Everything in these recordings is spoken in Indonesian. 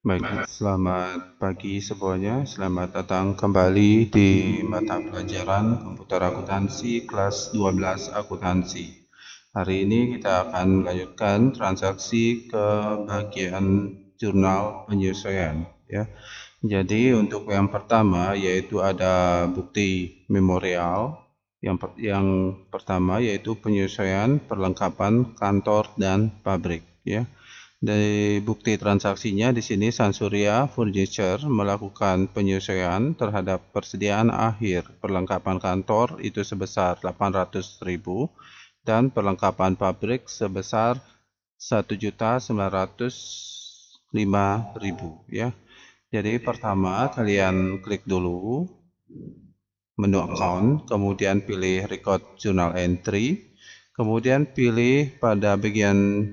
Baik, selamat pagi semuanya. Selamat datang kembali di mata pelajaran komputer akuntansi kelas 12 akuntansi. Hari ini kita akan melanjutkan transaksi ke bagian jurnal penyesuaian, ya. Jadi untuk yang pertama yaitu ada bukti memorial. Yang pertama yaitu penyesuaian perlengkapan kantor dan pabrik, ya. Dari bukti transaksinya di sini Sansuria Furniture melakukan penyesuaian terhadap persediaan akhir perlengkapan kantor itu sebesar 800.000 dan perlengkapan pabrik sebesar 1.905.000, ya. Jadi pertama kalian klik dulu menu account, kemudian pilih record journal entry, kemudian pilih pada bagian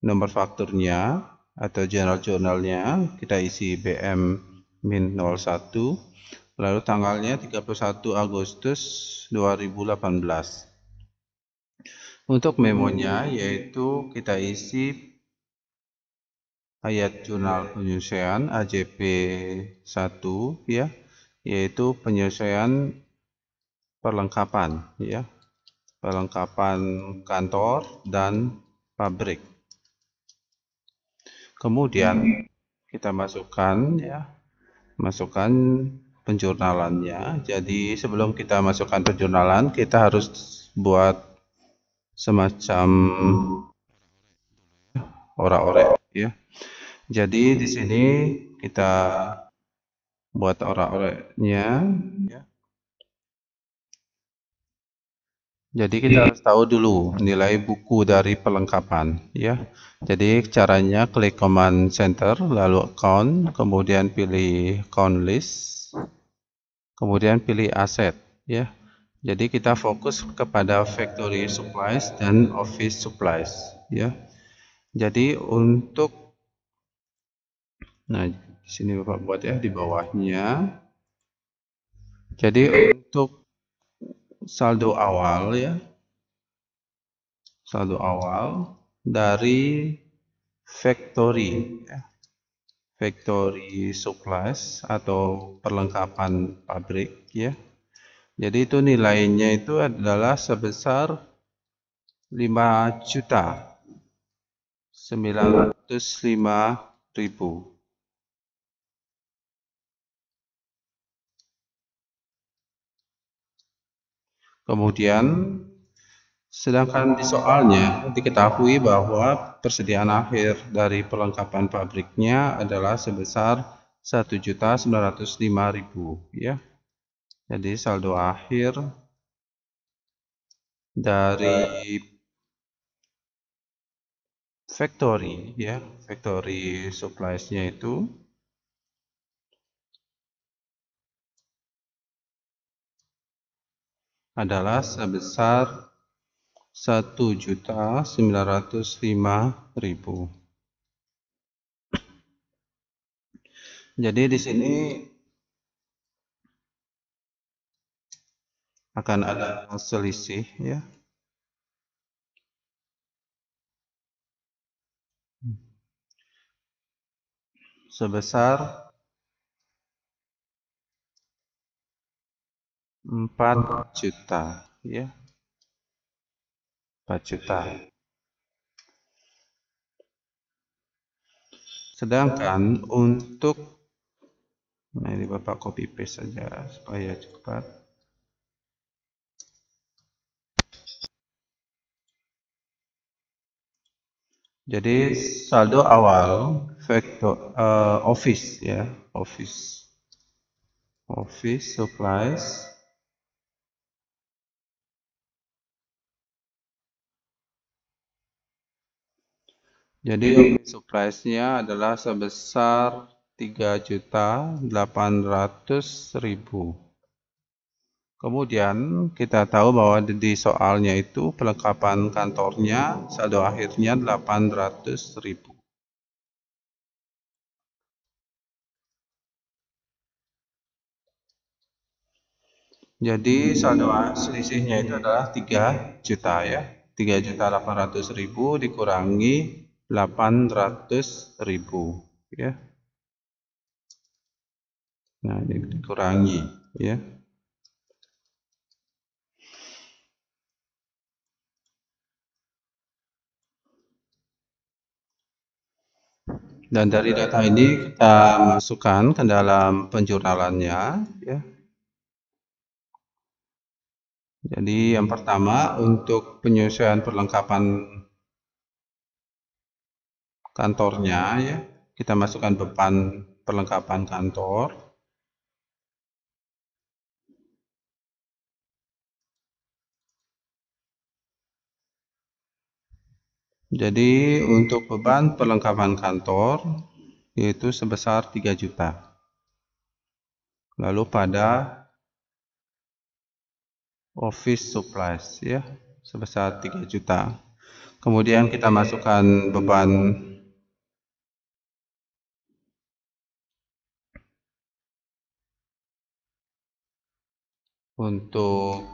nomor fakturnya atau jurnalnya kita isi BM-01, lalu tanggalnya 31 Agustus 2018. Untuk memonya yaitu kita isi ayat jurnal penyesuaian AJP 1, ya, yaitu penyesuaian perlengkapan, ya, perlengkapan kantor dan pabrik. Kemudian kita masukkan, ya, masukkan penjurnalannya. Jadi sebelum kita masukkan penjurnalan, kita harus buat semacam ora-orek, ya. Jadi di sini kita buat ora-oreknya, ya. Jadi kita harus tahu dulu nilai buku dari perlengkapan, ya. Jadi caranya klik command center, lalu account, kemudian pilih account list, kemudian pilih aset, ya. Jadi kita fokus kepada factory supplies dan office supplies, ya. Jadi untuk, nah di sini Bapak buat ya di bawahnya. Jadi untuk saldo awal, ya, saldo awal dari factory, ya, factory supplies atau perlengkapan pabrik, ya. Jadi itu nilainya itu adalah sebesar 5.905.000. Kemudian sedangkan di soalnya diketahui bahwa persediaan akhir dari perlengkapan pabriknya adalah sebesar 1.905.000, ya. Jadi saldo akhir dari factory, ya, factory supplies-nya itu adalah sebesar 1.905.000. Jadi di sini akan ada selisih, ya. Sebesar 4 juta, ya. 4 juta. Sedangkan untuk, nah ini Bapak copy paste saja supaya cepat. Jadi saldo awal office, ya, office supplies jadi office supplies-nya adalah sebesar 3.800.000. Kemudian kita tahu bahwa di soalnya itu perlengkapan kantornya saldo akhirnya 800.000. Jadi saldo selisihnya itu adalah 3 juta, ya. 3.800.000 dikurangi 800.000, ya. Nah, ini dikurangi ya. Dan dari data ini kita masukkan ke dalam penjurnalannya ya. Jadi yang pertama untuk penyesuaian perlengkapan kantornya ya, kita masukkan beban perlengkapan kantor. Jadi untuk beban perlengkapan kantor yaitu sebesar 3 juta. Lalu pada office supplies ya sebesar 3 juta. Kemudian kita masukkan beban untuk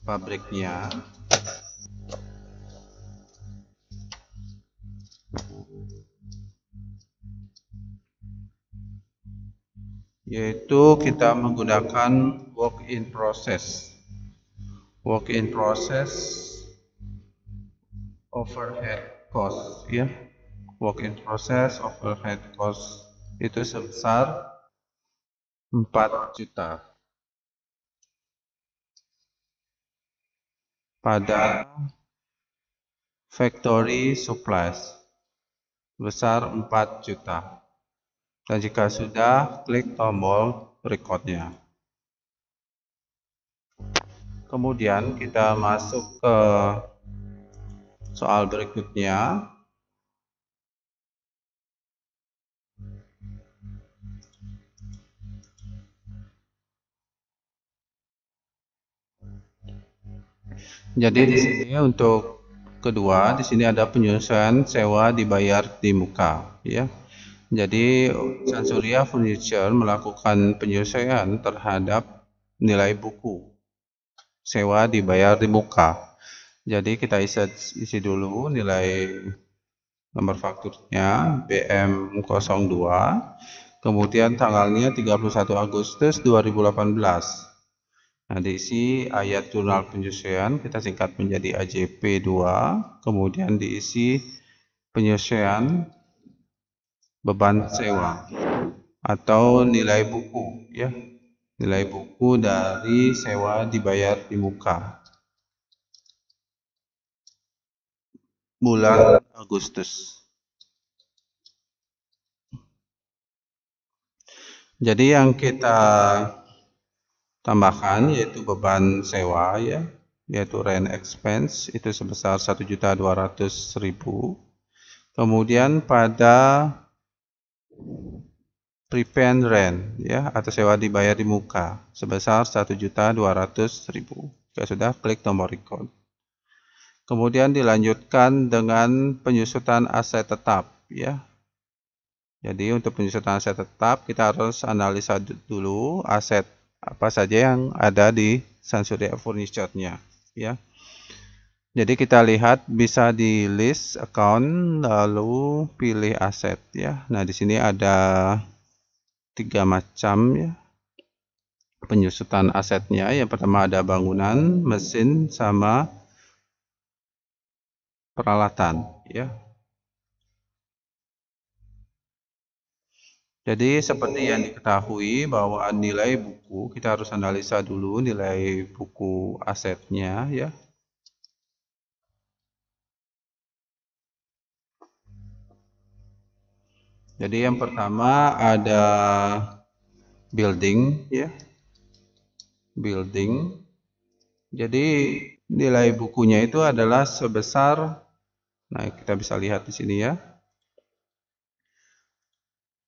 pabriknya yaitu kita menggunakan work in process overhead cost ya. Work in process overhead cost itu sebesar 4 juta. Pada factory supplies sebesar 4 juta. Dan jika sudah, klik tombol recordnya. Kemudian kita masuk ke soal berikutnya. Jadi di sini untuk kedua, di sini ada penyesuaian sewa dibayar di muka, ya. Jadi Sansuria Furniture melakukan penyesuaian terhadap nilai buku sewa dibayar di muka. Jadi kita isi dulu nilai nomor fakturnya BM02, kemudian tanggalnya 31 Agustus 2018. Nah, diisi ayat jurnal penyesuaian, kita singkat menjadi AJP2, kemudian diisi penyesuaian beban sewa atau nilai buku ya. Nilai buku dari sewa dibayar di muka bulan Agustus. Jadi yang kita tambahkan yaitu beban sewa ya, yaitu rent expense itu sebesar 1.200.000. Kemudian pada prepayment rent ya atau sewa dibayar di muka sebesar 1.200.000. Jika sudah, klik tombol record. Kemudian dilanjutkan dengan penyusutan aset tetap ya. Jadi untuk penyusutan aset tetap kita harus analisa dulu aset apa saja yang ada di Sansuria Furniture-nya ya. Jadi kita lihat bisa di list account lalu pilih aset ya. Nah, di sini ada 3 macam ya penyusutan asetnya. Yang pertama ada bangunan, mesin, sama peralatan ya. Jadi seperti yang diketahui bahwa nilai buku kita harus analisa dulu nilai buku asetnya ya. Jadi yang pertama ada building ya. Building. Jadi nilai bukunya itu adalah sebesar, nah kita bisa lihat di sini ya,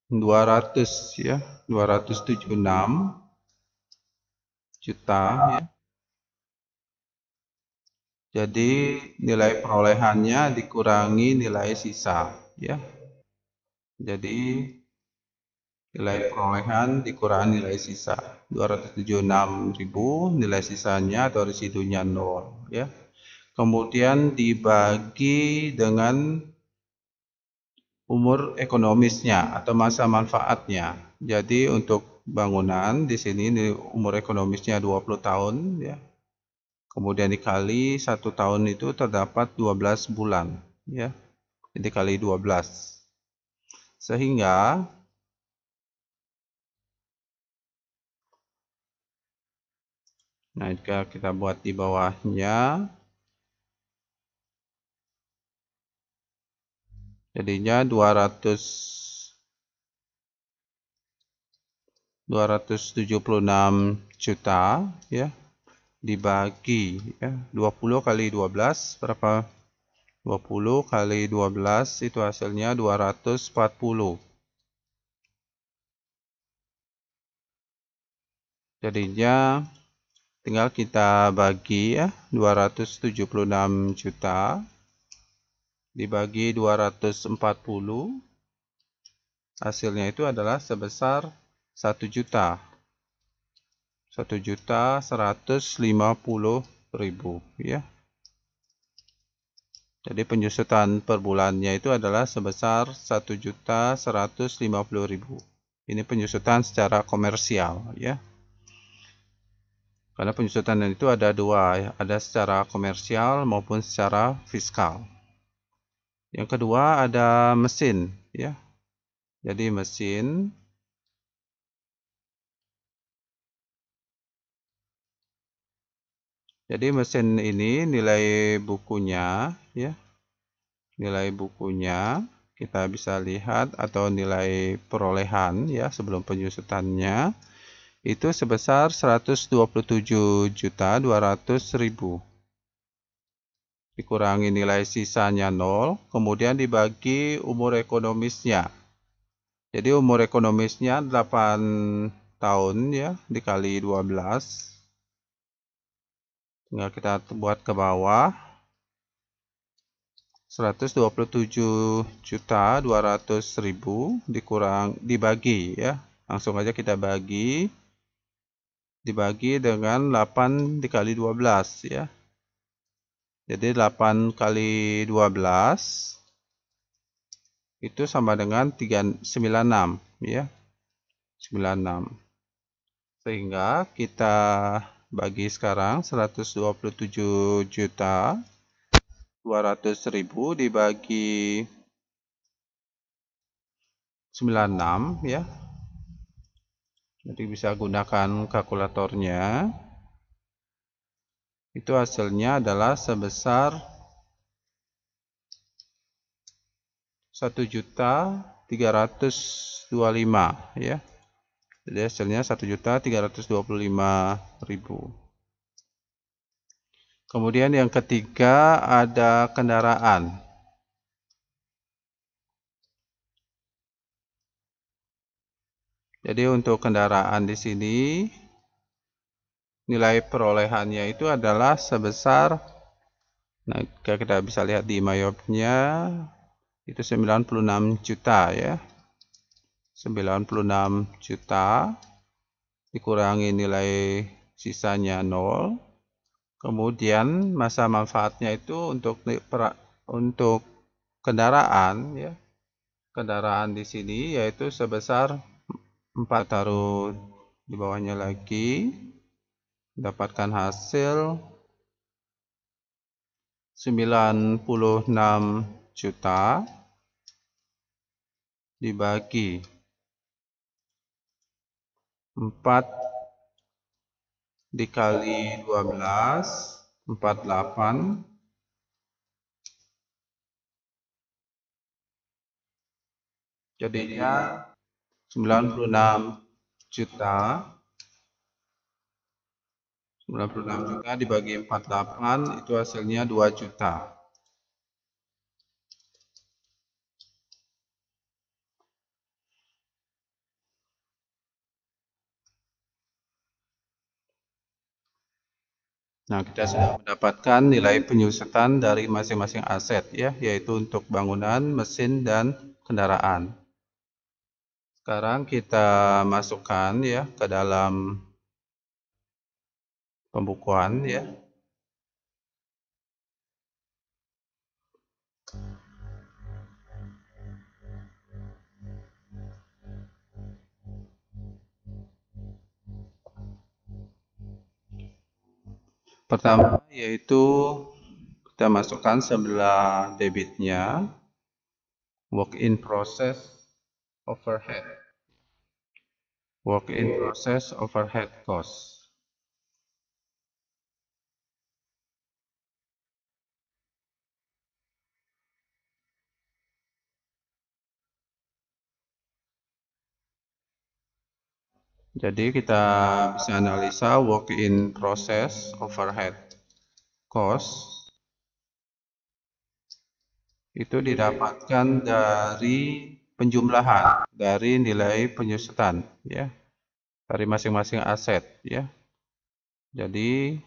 200 ya, 276 juta ya. Jadi nilai perolehannya dikurangi nilai sisa ya. Jadi nilai perolehan dikurangi nilai sisa 276.000, nilai sisanya atau residunya 0 ya. Kemudian dibagi dengan umur ekonomisnya atau masa manfaatnya. Jadi untuk bangunan di sini umur ekonomisnya 20 tahun ya. Kemudian dikali 1 tahun itu terdapat 12 bulan ya. Jadi kali 12. Sehingga jika kita buat di bawahnya, jadinya 276 juta ya, dibagi ya, 20 kali 12 berapa? 20 kali 12 itu hasilnya 240. Jadinya tinggal kita bagi ya, 276 juta dibagi 240, hasilnya itu adalah sebesar 1 juta. 1.150.000 ya. Jadi penyusutan per bulannya itu adalah sebesar 1.150.000. Ini penyusutan secara komersial ya. Karena penyusutan itu ada dua ya, ada secara komersial maupun secara fiskal. Yang kedua ada mesin ya. Jadi mesin ini nilai bukunya ya. Nilai bukunya kita bisa lihat atau nilai perolehan ya sebelum penyusutannya itu sebesar 127.200.000 dikurangi nilai sisanya 0, kemudian dibagi umur ekonomisnya. Jadi umur ekonomisnya 8 tahun ya, dikali 12. Tinggal kita buat ke bawah. 127.200.000 dibagi ya. Langsung aja kita bagi. Dibagi dengan 8 dikali 12 ya. Jadi 8 kali 12 itu sama dengan 96 ya. 96. Sehingga kita bagi sekarang 127.200.000 dibagi 96 ya. Jadi bisa gunakan kalkulatornya. Itu hasilnya adalah sebesar 1.325.000 ya. Jadi hasilnya 1.325.000. Kemudian yang ketiga ada kendaraan. Jadi untuk kendaraan di sini nilai perolehannya itu adalah sebesar, nah kita bisa lihat di mayopnya itu 96 juta ya. 96 juta dikurangi nilai sisanya 0. Kemudian masa manfaatnya itu untuk kendaraan ya. Kendaraan di sini yaitu sebesar 4, taruh di bawahnya lagi, dapatkan hasil 96 juta dibagi 4 dikali 12, 48. Jadinya 96 juta dibagi 48 itu hasilnya 2 juta. Nah, kita sudah mendapatkan nilai penyusutan dari masing-masing aset ya, yaitu untuk bangunan, mesin, dan kendaraan. Sekarang kita masukkan ya ke dalam pembukuan ya. Pertama yaitu kita masukkan sebelah debitnya work in process overhead. Work in process overhead cost. Jadi kita bisa analisa work in process overhead cost itu didapatkan dari penjumlahan dari nilai penyusutan ya, dari masing-masing aset ya. Jadi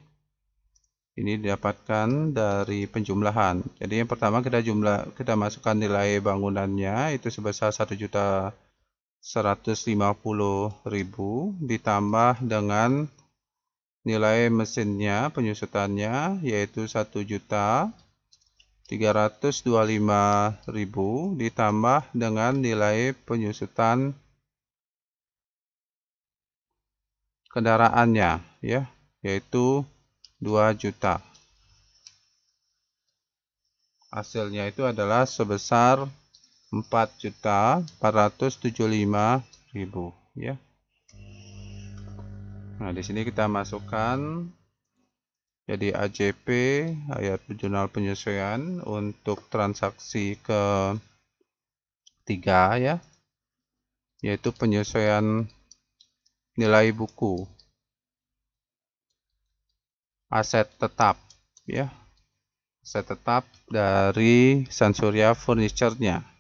ini didapatkan dari penjumlahan. Jadi yang pertama kita masukkan nilai bangunannya itu sebesar 1.150.000 ditambah dengan nilai mesinnya penyusutannya yaitu 1.325.000 ditambah dengan nilai penyusutan kendaraannya ya, yaitu 2 juta. Hasilnya itu adalah sebesar 4.475.000 ya. Nah, di sini kita masukkan jadi AJP ayat jurnal penyesuaian untuk transaksi ketiga ya, yaitu penyesuaian nilai buku aset tetap ya, aset tetap dari Sansuriya Furniture-nya.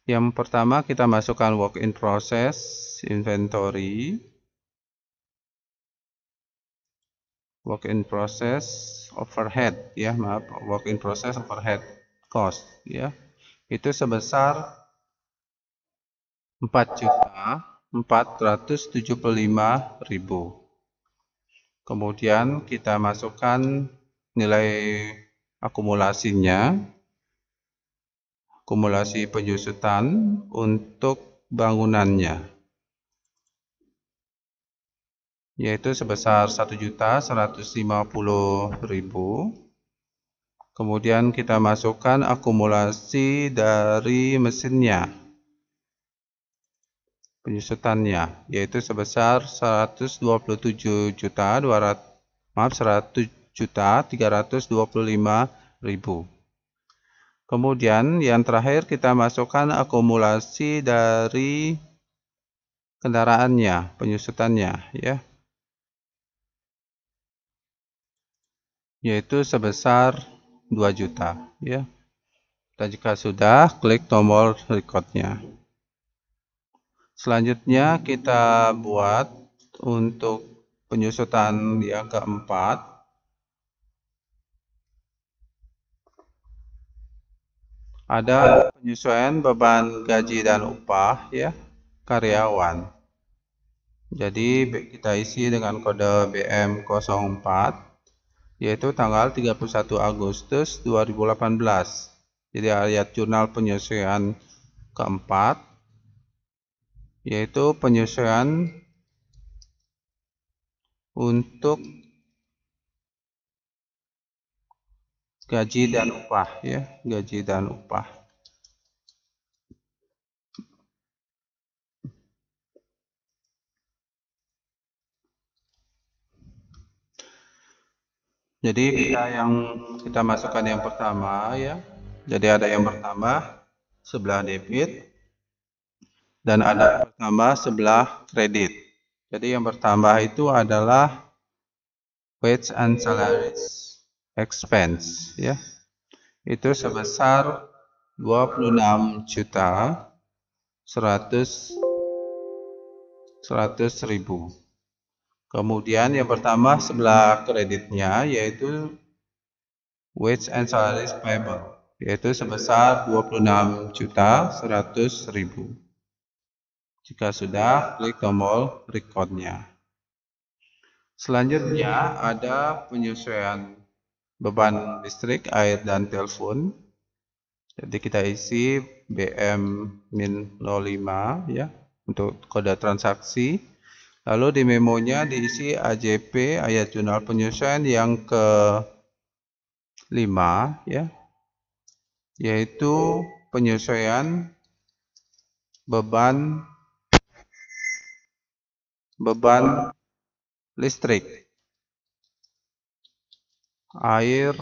Yang pertama kita masukkan work in process inventory, work in process overhead ya, maaf, work in process overhead cost ya, itu sebesar 4.475.000. Kemudian kita masukkan nilai akumulasinya, akumulasi penyusutan untuk bangunannya, yaitu sebesar 1.150.000. Kemudian kita masukkan akumulasi dari mesinnya, penyusutannya, yaitu sebesar 100.325.000. Kemudian yang terakhir kita masukkan akumulasi dari kendaraannya, penyusutannya ya, yaitu sebesar 2 juta ya. Dan jika sudah, klik tombol recordnya. Selanjutnya kita buat untuk penyusutan yang keempat. Ada penyesuaian beban gaji dan upah ya karyawan. Jadi kita isi dengan kode BM04 yaitu tanggal 31 Agustus 2018. Jadi ayat jurnal penyesuaian keempat yaitu penyesuaian untuk gaji dan upah ya, gaji dan upah. Jadi kita masukkan yang pertama ya. Jadi ada yang bertambah sebelah debit dan ada bertambah sebelah kredit. Jadi yang bertambah itu adalah wage and salaries expense ya. Itu sebesar 26.100.000. Kemudian yang pertama sebelah kreditnya yaitu wage and salaries payable, yaitu sebesar 26.100.000. Jika sudah, klik tombol recordnya. Selanjutnya ada penyesuaian beban listrik, air, dan telepon. Jadi kita isi BM-05 ya untuk kode transaksi. Lalu di memonya diisi AJP, ayat jurnal penyesuaian yang ke-5 ya, yaitu penyesuaian beban listrik, air,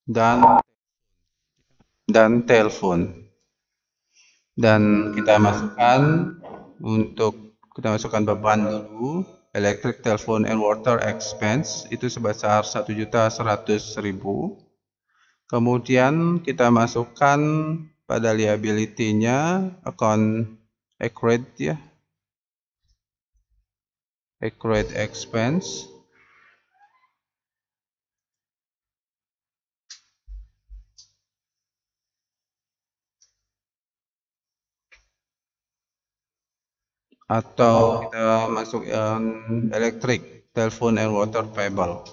dan telepon. Dan kita masukkan beban dulu, electric, telephone, and water expense itu sebesar 1.100.000. Kemudian kita masukkan pada liability-nya account accrued ya, accrued expense. Atau kita masukkan electric, telephone, and water payable.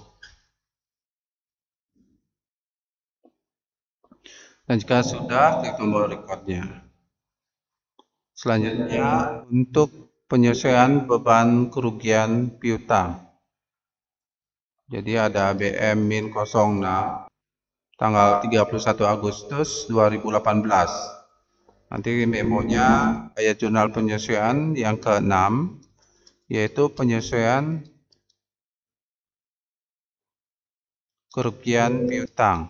Dan jika sudah, klik tombol recordnya. Selanjutnya untuk penyesuaian beban kerugian piutang. Jadi ada BM-06 tanggal 31 Agustus 2018. Nanti memonya ayat jurnal penyesuaian yang ke-6, yaitu penyesuaian kerugian piutang.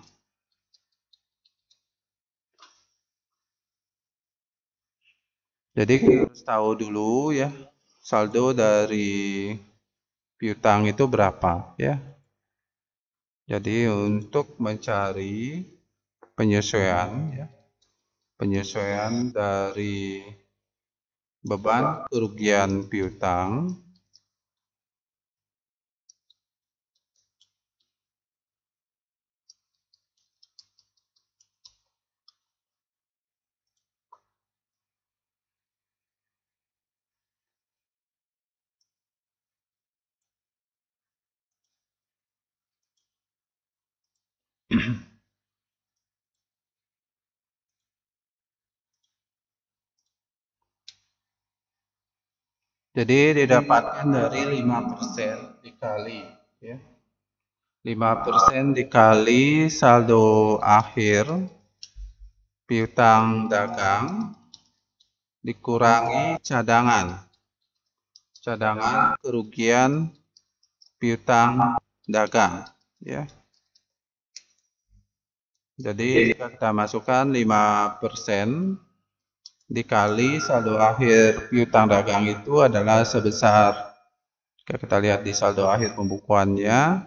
Jadi kita harus tahu dulu ya, saldo dari piutang itu berapa ya. Jadi untuk mencari penyesuaian ya, penyesuaian dari beban kerugian piutang, jadi didapatkan dari 5% dikali ya. 5% dikali saldo akhir piutang dagang dikurangi cadangan kerugian piutang dagang ya. Jadi kita masukkan 5% dikali saldo akhir piutang dagang itu adalah sebesar, kita lihat di saldo akhir pembukuannya,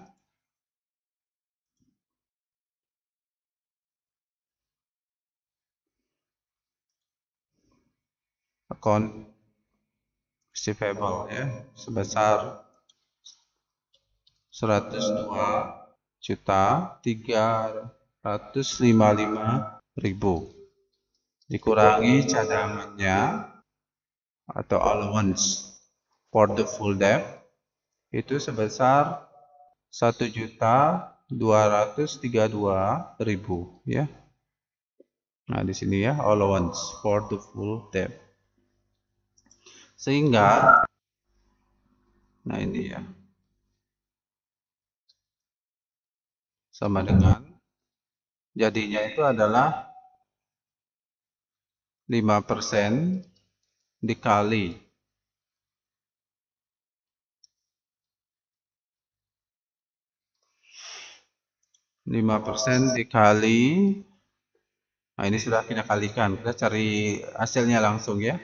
account receivable ya, sebesar 102.355.000 dikurangi cadangannya atau allowance for the full debt itu sebesar 1.232.000 ya. Nah di sini ya, allowance for the full debt, sehingga nah ini ya, sama dengan jadinya itu adalah 5% dikali 5% dikali, nah ini sudah kita kalikan, kita cari hasilnya langsung ya.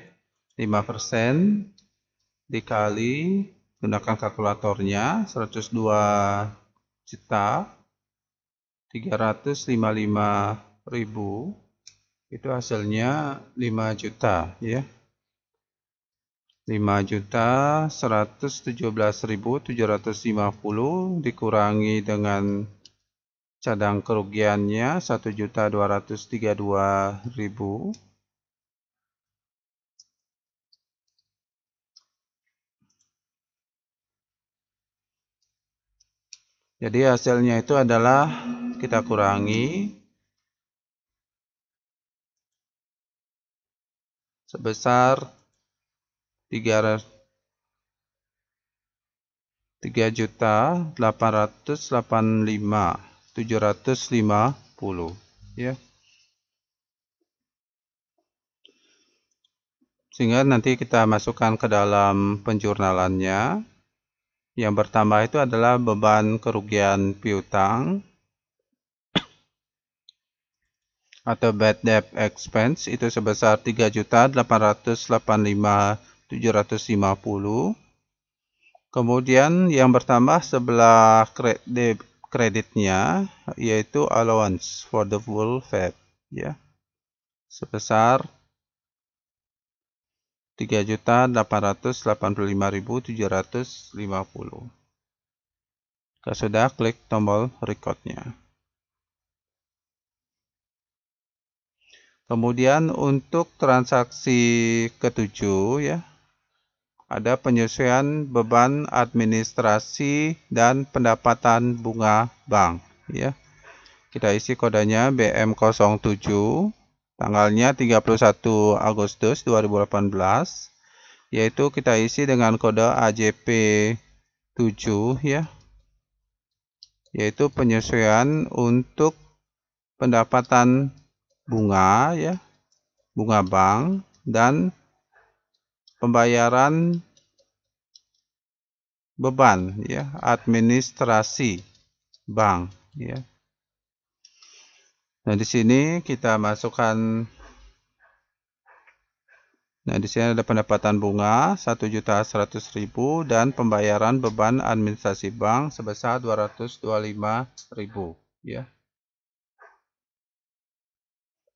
5% dikali, gunakan kalkulatornya, 102.355.000 itu hasilnya 5 juta ya. 5.117.750 dikurangi dengan cadang kerugiannya 1.232.000. Jadi hasilnya itu adalah kita kurangi sebesar 3.885.750 ya. Sehingga nanti kita masukkan ke dalam penjurnalannya. Yang bertambah itu adalah beban kerugian piutang atau bad debt expense itu sebesar 3.885.750. Kemudian yang bertambah sebelah kreditnya yaitu allowance for the full faith ya. Sebesar 3.885.750. Jika sudah, klik tombol recordnya. Kemudian untuk transaksi ketujuh ya, ada penyesuaian beban administrasi dan pendapatan bunga bank ya. Kita isi kodenya BM07, tanggalnya 31 Agustus 2018, yaitu kita isi dengan kode AJP 7 ya, yaitu penyesuaian untuk pendapatan bunga ya, bunga bank dan pembayaran beban ya, administrasi bank ya. Nah, di sini kita masukkan. Nah, di sini ada pendapatan bunga 1.100.000 dan pembayaran beban administrasi bank sebesar 225.000 ya.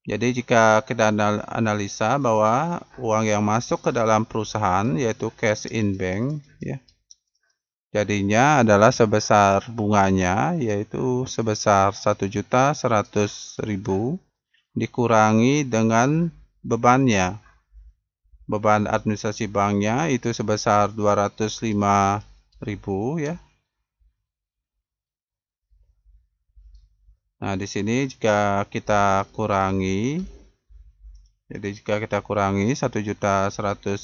Jadi jika kita analisa bahwa uang yang masuk ke dalam perusahaan yaitu cash in bank ya, jadinya adalah sebesar bunganya yaitu sebesar 1.100.000 dikurangi dengan bebannya. Beban administrasi banknya itu sebesar 205.000 ya. Nah, di sini jika kita kurangi, jadi jika kita kurangi 1.100.000,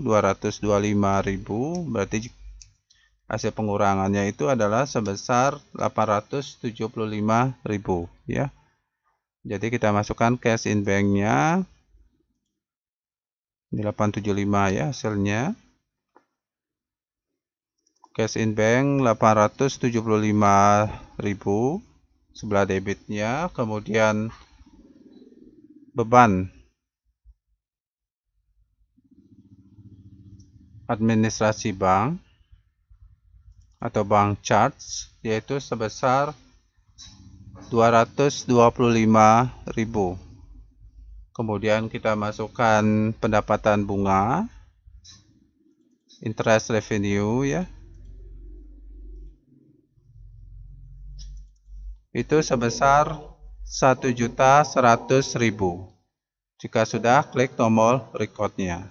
225.000, berarti hasil pengurangannya itu adalah sebesar 875.000 ya. Jadi kita masukkan cash in banknya di 875 ya hasilnya. Cash in bank 875.000 sebelah debitnya, kemudian beban administrasi bank atau bank charge yaitu sebesar 225.000. Kemudian kita masukkan pendapatan bunga, interest revenue ya. Itu sebesar 1.100.000. Jika sudah, klik tombol recordnya.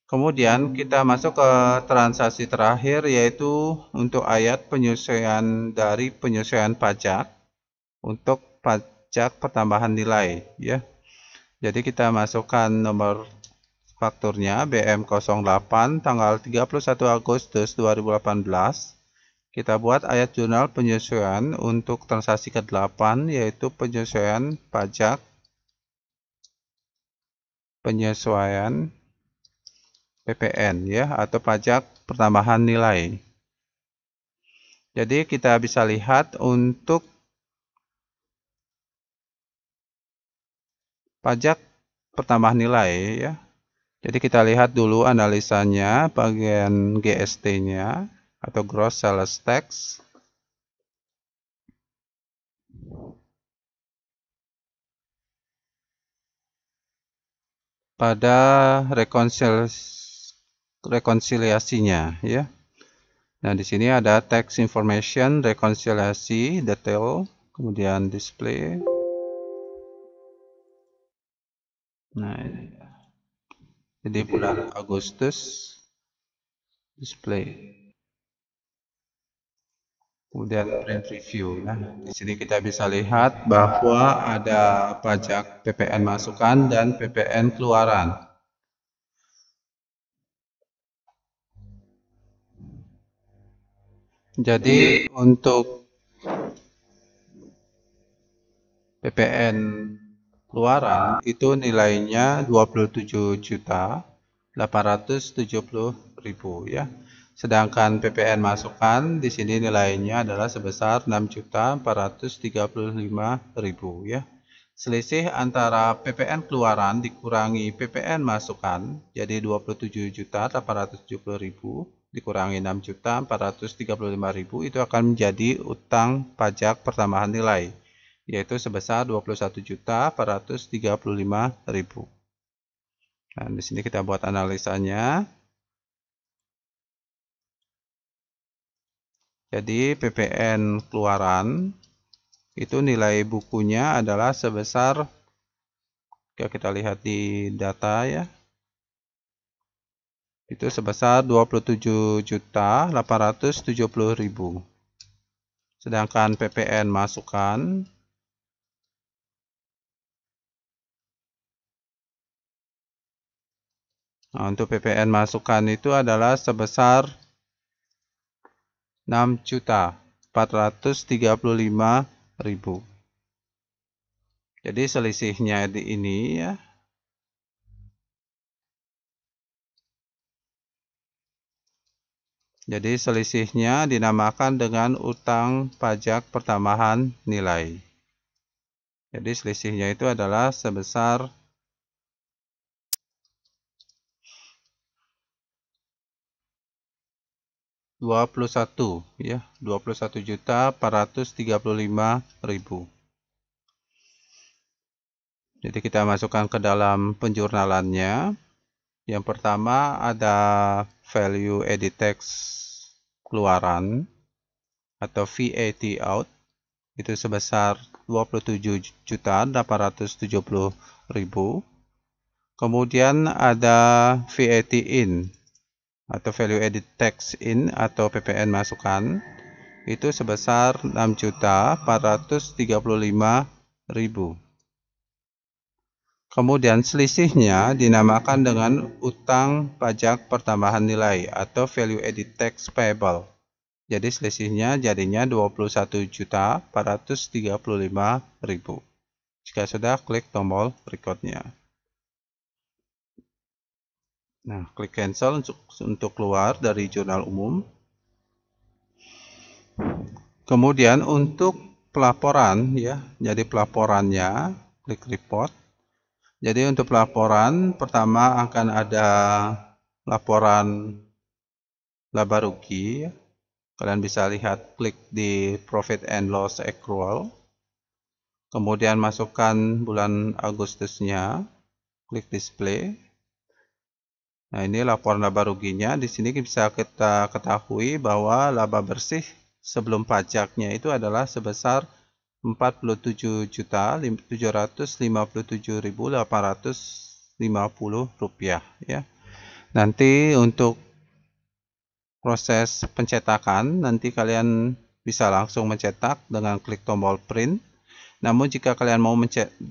Kemudian kita masuk ke transaksi terakhir yaitu untuk ayat penyesuaian dari penyesuaian pajak untuk pajak pertambahan nilai ya. Jadi kita masukkan nomor fakturnya BM08 tanggal 31 Agustus 2018. Kita buat ayat jurnal penyesuaian untuk transaksi ke-8 yaitu penyesuaian pajak penyesuaian PPN ya atau pajak pertambahan nilai. Jadi kita bisa lihat untuk pajak pertambahan nilai ya. Jadi kita lihat dulu analisanya bagian GST-nya atau Gross Sales Tax. Pada rekonsiliasinya ya. Nah, di sini ada tax information, rekonsiliasi, detail, kemudian display. Nah, jadi bulan Agustus display. Kemudian print review ya. Di sini kita bisa lihat bahwa ada pajak PPN masukan dan PPN keluaran. Jadi untuk PPN keluaran itu nilainya 27.870.000 ya. Sedangkan PPN masukan di sini nilainya adalah sebesar 6.435.000 ya. Selisih antara PPN keluaran dikurangi PPN masukan jadi 27.870.000 dikurangi 6.435.000 itu akan menjadi utang pajak pertambahan nilai yaitu sebesar 21.435.000. Nah, di sini kita buat analisanya. Jadi PPN keluaran itu nilai bukunya adalah sebesar, kita lihat di data ya, itu sebesar 27.870.000. Sedangkan PPN masukan untuk PPN masukan itu adalah sebesar 6.435.000. Jadi selisihnya di ini ya. Jadi selisihnya dinamakan dengan utang pajak pertambahan nilai. Jadi selisihnya itu adalah sebesar 21.435.000. Jadi kita masukkan ke dalam penjurnalannya. Yang pertama ada value edit text keluaran atau VAT out itu sebesar 27.870.000. Kemudian ada VAT in atau value edit tax in atau PPN masukan itu sebesar 6.435.000. Kemudian selisihnya dinamakan dengan utang pajak pertambahan nilai atau value edit tax payable. Jadi selisihnya jadinya 21.435.000. Jika sudah, klik tombol berikutnya. Nah, klik cancel untuk keluar dari jurnal umum. Kemudian untuk pelaporan ya, jadi pelaporannya klik report. Jadi untuk pelaporan pertama akan ada laporan laba rugi. Kalian bisa lihat klik di profit and loss accrual. Kemudian masukkan bulan Agustusnya, klik display. Nah, ini laporan laba ruginya. Di sini bisa kita ketahui bahwa laba bersih sebelum pajaknya itu adalah sebesar 47.757.850 rupiah ya. Nanti untuk proses pencetakan nanti kalian bisa langsung mencetak dengan klik tombol print. Namun jika kalian mau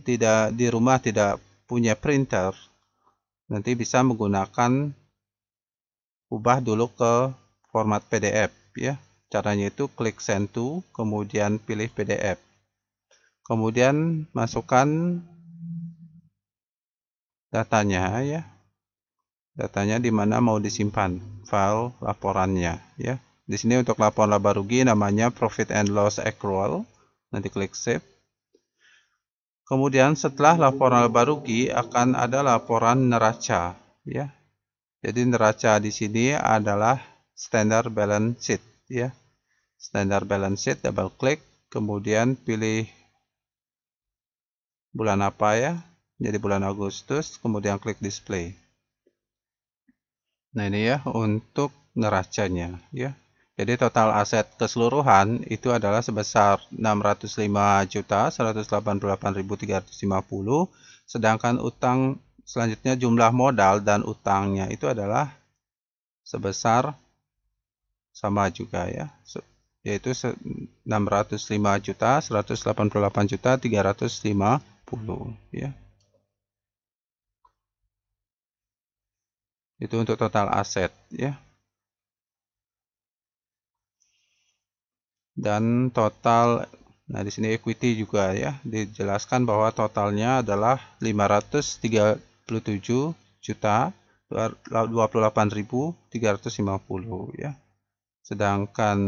tidak di rumah tidak punya printer, nanti bisa menggunakan ubah dulu ke format PDF ya. Caranya itu klik send to, kemudian pilih PDF. Kemudian masukkan datanya ya. Datanya di mana mau disimpan file laporannya ya. Di sini untuk laporan laba rugi namanya profit and loss accrual. Nanti klik save. Kemudian setelah laporan laba rugi akan ada laporan neraca ya. Jadi neraca di sini adalah standard balance sheet ya. Standard balance sheet, double klik, kemudian pilih bulan apa ya, jadi bulan Agustus, kemudian klik display. Nah ini ya untuk neracanya ya. Jadi total aset keseluruhan itu adalah sebesar 605.188.350, sedangkan utang selanjutnya jumlah modal dan utangnya itu adalah sebesar sama juga ya, yaitu 605.188.350 ya. Itu untuk total aset ya. dan total. Nah, di sini equity juga ya, dijelaskan bahwa totalnya adalah 537.028.350 ya. Sedangkan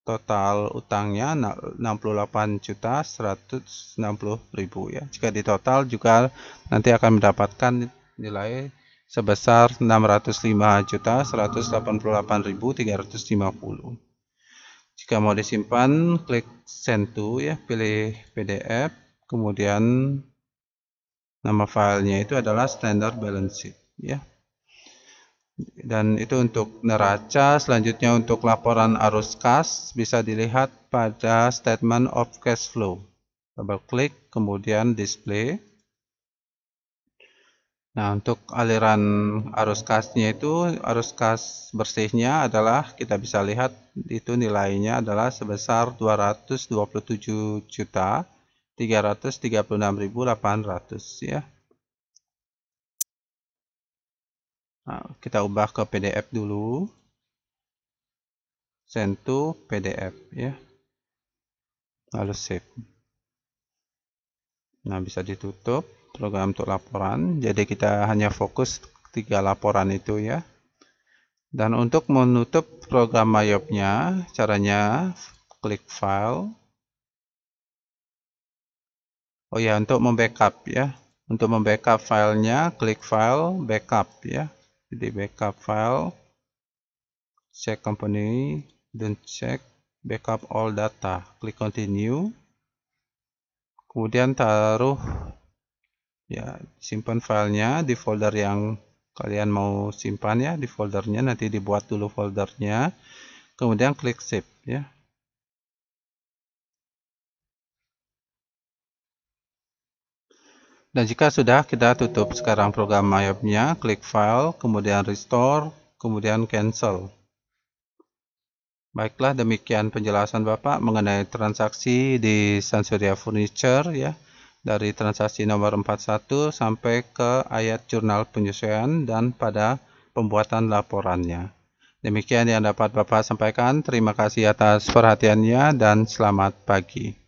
total utangnya 68.160.000 ya. Jika ditotal juga nanti akan mendapatkan nilai sebesar 605.188.350. Jika mau disimpan, klik send to ya, pilih PDF, kemudian nama filenya itu adalah standard balance sheet ya. Dan itu untuk neraca. Selanjutnya untuk laporan arus kas bisa dilihat pada statement of cash flow. Double klik, kemudian display. Nah, untuk aliran arus kasnya itu, arus kas bersihnya adalah kita bisa lihat itu nilainya adalah sebesar 227.336.800 ya. Nah, kita ubah ke PDF dulu. Send to PDF ya. Lalu save. Nah, bisa ditutup program untuk laporan. Jadi kita hanya fokus 3 laporan itu ya. Dan untuk menutup program MyOb-nya, caranya klik file. Oh ya, untuk membackup ya. Untuk membackup filenya, klik file, backup ya. Jadi backup file, check company, don't check, backup all data. Klik continue. Kemudian taruh ya, simpan filenya di folder yang kalian mau simpan ya, di foldernya. Nanti dibuat dulu foldernya. Kemudian klik save ya. Dan jika sudah, kita tutup sekarang program MyOb-nya, klik file, kemudian restore, kemudian cancel. Baiklah, demikian penjelasan Bapak mengenai transaksi di Sansevieria Furniture ya. Dari transaksi nomor 41 sampai ke ayat jurnal penyesuaian dan pada pembuatan laporannya. Demikian yang dapat Bapak sampaikan. Terima kasih atas perhatiannya dan selamat pagi.